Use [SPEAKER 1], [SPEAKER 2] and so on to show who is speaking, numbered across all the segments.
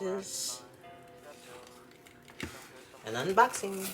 [SPEAKER 1] is an unboxing.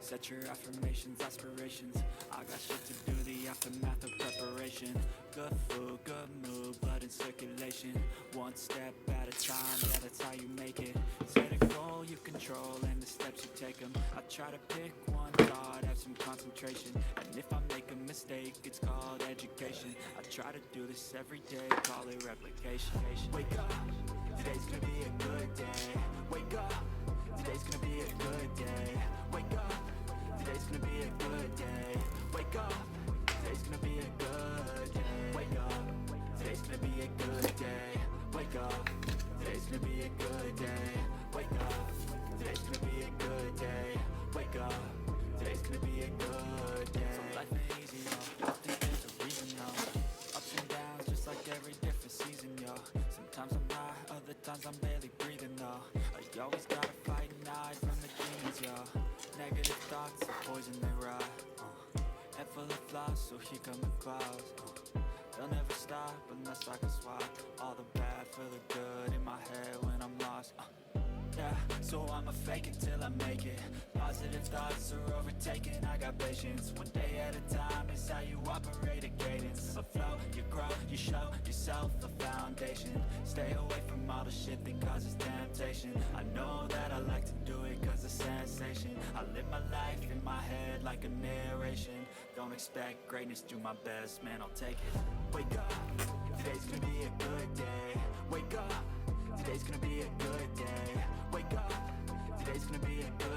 [SPEAKER 2] Set your affirmations, aspirations. I got shit to do, the aftermath of preparation. Good food, good mood, blood in circulation. One step at a time, yeah, that's how you make it. Set a goal you control and the steps you take them. I try to pick one thought, have some concentration. And if I make a mistake, it's called education. I try to do this every day, call it replication. Wake up, today's gonna be a good day. Wake up, today's gonna be a good day. Wake up, today's gonna be a good day. Wake up, today's gonna be a good day. Wake up, today's gonna be a good day. Wake up, today's gonna be a good day. Wake up, today's gonna be a good day. Wake up, today's gonna be a good day. So life ain't easy, yo. I think there's a reason, yo. Ups and downs, just like every different season, yo. Sometimes I'm high, other times I'm barely breathing, though. I always gotta fight and hide from the demons, yo. Negative thoughts are poison, they rot. Head full of flies, so here come the clouds. They'll never stop unless I can swap all the bad for the good in my head when I'm lost. Yeah, so I'ma fake it till I make it. Positive thoughts are overtaken, I got patience. One day at a time is how you operate a cadence. A flow, you grow, you show yourself a foundation. Stay away from all the shit that causes temptation. I know that I like to do it cause it's sensation. I live my life in my head like a narration. Don't expect greatness, do my best, man, I'll take it. Wake up, today's gonna be a good day. Wake up, today's gonna be a good day. Wake up, today's gonna be a good